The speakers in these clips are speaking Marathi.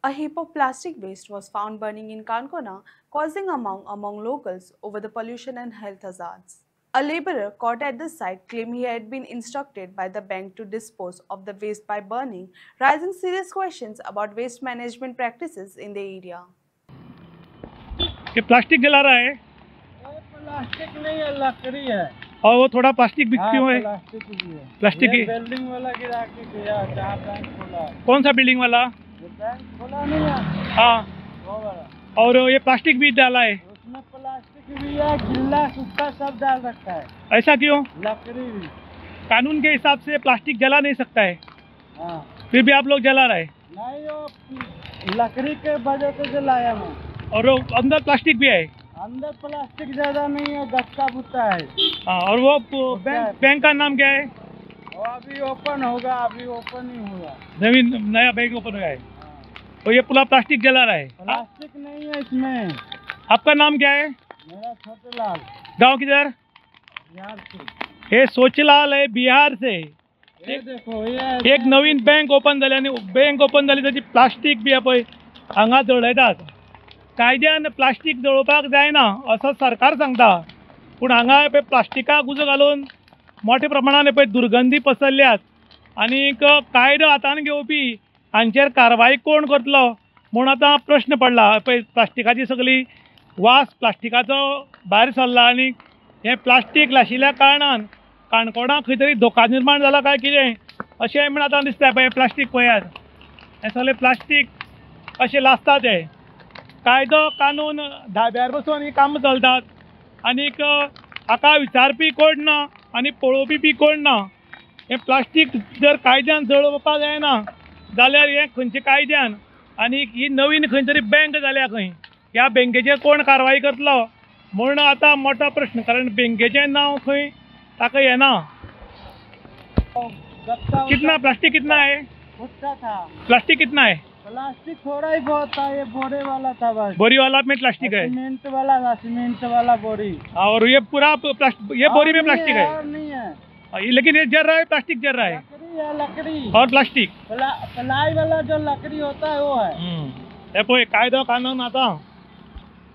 A heap of plastic waste was found burning in Kankona, causing among locals over the pollution and health hazards. A laborer caught at the site claimed he had been instructed by the bank to dispose of the waste by burning, raising serious questions about waste management practices in the area. कि प्लास्टिक जला रहा है। प्लास्टिक नहीं है, लकड़ी है। और वो थोड़ा प्लास्टिक भी क्यों है? प्लास्टिक भी है। प्लास्टिक की बिल्डिंग वाला गिरा के गया, जहाँ बैंक खोला है। कौन सा बिल्डिंग वाला? जो बैंक खोला नहीं है, हाँ, वो वाला। और ये प्लास्टिक भी डाला है। उसमें प्लास्टिक भी है, गिल्ला सूखा सब डाल रखा है। ऐसा क्यों? लकड़ी भी। कानून के हिसाब से प्लास्टिक जला नहीं सकता है, हाँ। फिर भी आप लोग जला रहे। नहीं, वो लकड़ी के वजह से जलाया मैं। और वो अंदर प्लास्टिक भी है। अंदर प्लास्टिक ज्यादा नहीं है, गत्ता बुत्ता है। हाँ, और वो बैंक का नाम क्या है? वो अभी ओपन होगा, अभी ओपन ही होगा। नवीन नया बैंक ओपन हुआ है। और ये पूरा प्लास्टिक जला रहा है। प्लास्टिक नहीं है इसमें। आपका नाम क्या है? मेरा छोटे लाल। गाँव किधर? बिहार से। हे सोचलाल है बिहार से। ये देखो, ये एक नवीन बैंक ओपन झाल्याने बैंक ओपन झाली त्याची प्लास्टिक बी पळय हांगा जळयतात। कायद्यान प्लास्टिक जळोवपाक जायना असं सरकार सांगता, पूण हांगा पळय प्लास्टिकाक उजो घालून मोठ्या प्रमाणान पळय दुर्गंधी पसरल्यात आनीक कायदो हातान घेवपी हांचेर कारवाई कोण करतलो म्हूण आतां प्रश्न पडला। पळय प्लास्टिकाची सगळी वास प्लास्टिकाचो भायर सरला आनी हे प्लास्टिक लाशिल्ल्या कारणान काणकोणाक खंय तरी धोका निर्माण जाला काय कितें अशें म्हण आतां दिसता। पळय प्लास्टीक पळयात, हें सगळें प्लास्टीक अशें लासता ते। कायदो कानून धाब्यार बसून ही कामां चलतात आनीक हाका विचारपी कोण ना आनी पळोवपी बी कोण ना। हें प्लास्टीक जर कायद्यान जळोवपाक जायना जाल्यार हें खंयचे कायद्यान आनीक ही नवीन खंय तरी बँक जाल्या खंय, ह्या बँकेचेर कोण कारवाई करतलो म्हूण आतां मोठो प्रश्न। कारण बँकेचें नांव खंय ताका येना। कितना प्लास्टिक कितना है? भुट्टा था। प्लास्टिक कितना है? प्लास्टिक थोड़ा ही बहुत था, ये बोरे वाला था बस। बोरी वाला में प्लास्टिक है? सीमेंट वाला था, सीमेंट वाला बोरी। और ये पूरा प्लास्टिक, ये बोरी में प्लास्टिक है? और नहीं है। लेकिन ये जल रहा है, प्लास्टिक जल रहा है। लकड़ी है, लकड़ी और प्लास्टिक प्लाई वाला जो लकड़ी होता है वो है। हे पळय कायदो कानून आता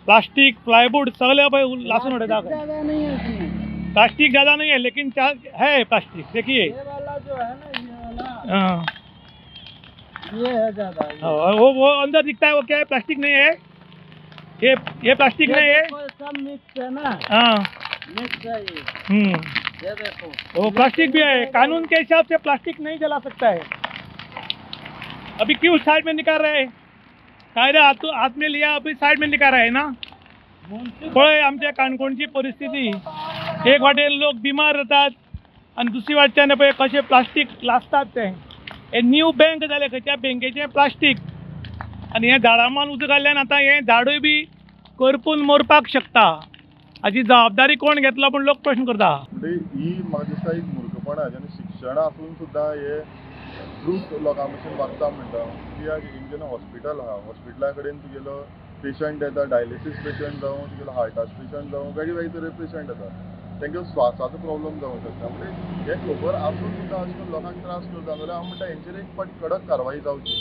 प्लास्टिक प्लायवुड सगळे पळय लासून उडयता। ज्यादा नहीं है इसमें। प्लास्टिक ज्यादा नहीं है लेकिन है प्लास्टिक। देखिए ये वाला जो है ना, ये वाला हाँ, ये है ज्यादा। वो अंदर दिखता है वो क्या है? प्लास्टिक नहीं है ये प्लास्टिक नहीं है, सब मिक्स है ना। हाँ मिक्स है ये देखो, वो प्लास्टिक भी है। कानून के हिसाब से प्लास्टिक नहीं जला सकता है। अभी क्यों साइड में निकाल रहे हैं? कायदा हाथ में लिया, अभी साइड में निकाल रहे हैं ना। पळय आमच्या काणकोणची परिस्थिती, एक वाटेन लोक बिमार जातात आणि दुसरी वाटच्यान पळय कशें प्लास्टीक लासतात ते। हे न्यू बँक जाले खंय, त्या बँकेचें प्लास्टीक आनी हें झाडां मान उजो घाल्ल्यान आतां हें झाडूय बी करपून मरपाक शकता। हाची जबाबदारी कोण घेतलो म्हूण लोक प्रश्न करता। ही म्हाका दिसता एक मुर्खपण आनी शिक्षण आसून सुद्दां हे ट्रूथ लोकां भशेन वागता म्हणटा। कित्याक जेन्ना हॉस्पिटल आहा, हॉस्पिटला कडेन तुगेलो पेशंट येता, डायलिसीस पेशंट जावं, तुगेलो हार्टाचो पेशंट जावं, वेगळे तरे पेशंट येता, तांकां स्वासाचो प्रॉब्लम जावंक शकता। म्हणजे हे खबर आसून सुद्दां अशें करून लोकांक त्रास करता जाल्यार हांव म्हणटा हेंचेर एक पाटी कडक कारवाई जावची।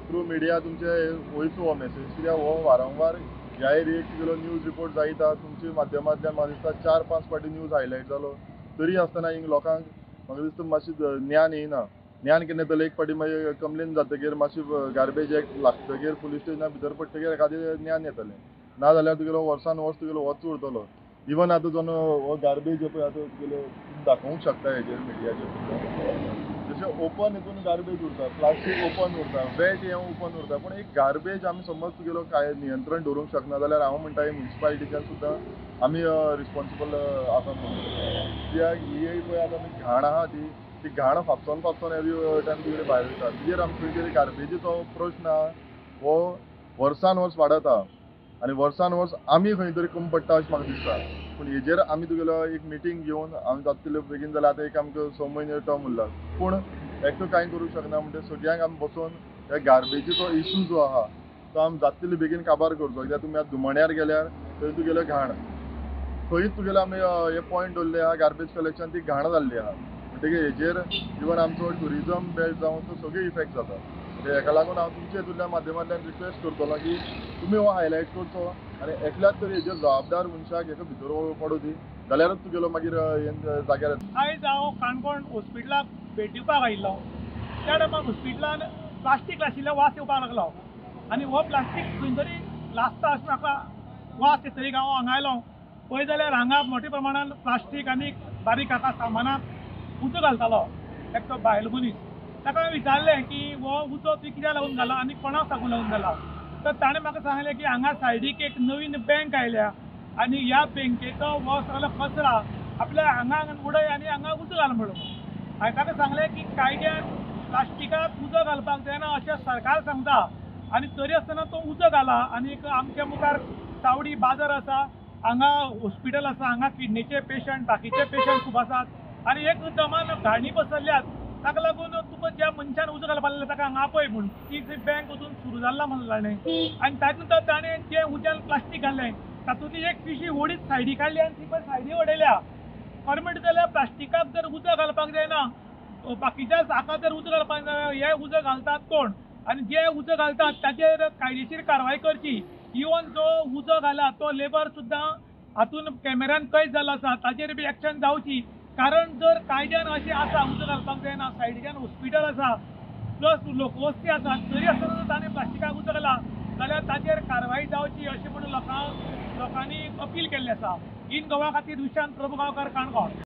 थ्रू मिडिया तुमचे वयचो हो मेसेज, कित्याक हो वारंवार ह्या एरियेक तुगेलो न्यूज रिपोर्ट जायता, तुमच्या माध्यमांतल्यान म्हाका दिसता 4-5 पाटी न्यूज हायलायट जालो, तरी आसतना हिंग लोकांक म्हाका दिसता मातशी ज्ञान येयना। ज्ञान केन्ना येतलें, एक पाटी मागीर कंप्लेन जातकीर मातशी गार्बेज एक्ट लागतकीर पुलीस स्टेशना भितर पडटकीर एखादें ज्ञान येतलें, ना जाल्यार तुगेलो वर्सान वर्स तुगेलो वच उरतलो। इवन आतां जो हो गार्बेज पळय आतां तुगेलो दाखोवंक शकता हेजेर मिडियाचेर सुद्दां, जशें ओपन हितून गार्बेज उरता, प्लास्टीक ओपन उरता, वेट हें ओपन उरता, पूण एक गार्बेज आमी समज तुगेलो काय नियंत्रण दवरूंक शकना जाल्यार हांव म्हणटा हे म्युनिसिपालिटीच्यान सुद्दां आमी रिस्पॉन्सिबल आसा म्हणून। कित्याक ही पळय आतां घाण आहा ती घाण फापसून एवरी टायम तुगेले भायर वयता, तुजेर आमचे खंय तरी गार्बेजीचो प्रश्न आहा हो वर्सान वर्स वाडत आहा आनी वर्सान वर्स आमी खंय तरी कमी पडटा अशें म्हाका दिसता। पूण हेजेर आमी तुगेलो एक मिटींग घेवन आमी जाता तितले बेगीन जाल्यार आतां एक आमकां 6 म्हयने टर्म उरला, पूण एकटो कांय करूंक शकना। म्हणजे सगळ्यांक आमी बसून ह्या गार्बेजीचो इशू जो आहा तो आमी जाता तितले बेगीन काबार करचो। कित्याक तुमी आतां दुमण्यार गेल्यार थंय तुगेलो घाण, थंयच तुगेलो आमी हे पॉयंट दवरले आहा गार्बेज कलेक्शन, ती घाण जाल्ली आहा। म्हणटकीर हेजेर इवन आमचो ट्युरिजम बेल्ट जावं तो सगळे इफेक्ट जाता। हेका लागून हांव तुमचे हितूंतल्या माध्यमांतल्यान रिक्वेस्ट करतलो की तुमी हो हायलायट करचो आनी एकल्याच तरी हेजेर जबाबदार मनशाक हेका भितर पडूं दी जाल्यारूच तुगेलो मागीर जाग्यार आयज हांव काणकोण हॉस्पिटलाक भेट दिवपाक आयिल्लो. त्या टायमार हॉस्पिटलान प्लास्टीक आशिल्लो वास येवपाक लागलो आनी हो प्लास्टीक खंय तरी लासता अशें म्हाका वास येतरीक हांव हांगा आयलो. पळय जाल्यार हांगा मोठ्या प्रमाणान प्लास्टीक आनी बारीक हाका सामानाक उजो घालतालो एकटो बायल मनीस. ताका हांवें विचारलें की हो उजो तुवें कित्याक लागून घाला आनी कोणाक सांगून लागून घाला. तर ताणें म्हाका सांगलें की हांगा सायडीक एक नवीन बँक आयल्या आनी ह्या बँकेचो हो सगळो कचरा आपल्या हांगा उडय आनी हांगा उजो घाल म्हणून. हांवें ताका सांगलें की कायद्यान प्लास्टिकाक उजो घालपाक जायना अशें सरकार सांगता आनी तरी आसतना तो उजो घाला. आनी आमच्या मुखार चावडी बाजार आसा, हांगा हॉस्पिटल आसा, हांगा किडनीचे पेशंट बाकीचे पेशंट खूब आसात आनी एक दमान घाणी पसरल्यात. ताका लागून तुका ज्या मनशान उजो घालपाक लागलें ताका हांगा आपय म्हूण ती बँक अजून सुरू जाल्ला म्हणून ताणें. आनी ताजे नंतर ताणें जें उज्यान प्लास्टीक घालें तातूंतली एक पिशी व्हडीच सायडी काडली आनी ती पळय सायडी उडयल्या. खरें म्हणटा जाल्यार प्लास्टिकाक जर उजो घालपाक जायना, बाकीच्या हाका जर उजो घालपाक जाय, हे उजो घालतात कोण आनी जे उजो घालतात ताचेर कायदेशीर कारवाय करची. इवन जो उजो घाला तो लेबर सुद्दां हातून कॅमेरान कैद जाल्लो आसा ताचेर बी एक्शन जावची. कारण जर कायद्यान अशें आसा उजो घालपाक जायना, सायडीच्यान हॉस्पिटल आसा प्लस लोकवस्ती आसा, तरी आसतना ताणें प्लास्टिकाक उजो घाला जाल्यार ताचेर कारवाय जावची अशें म्हणून लोकांनी अपील केल्लें आसा. इन गोवा खातीर विशांत प्रभुगांवकार, काणकोण.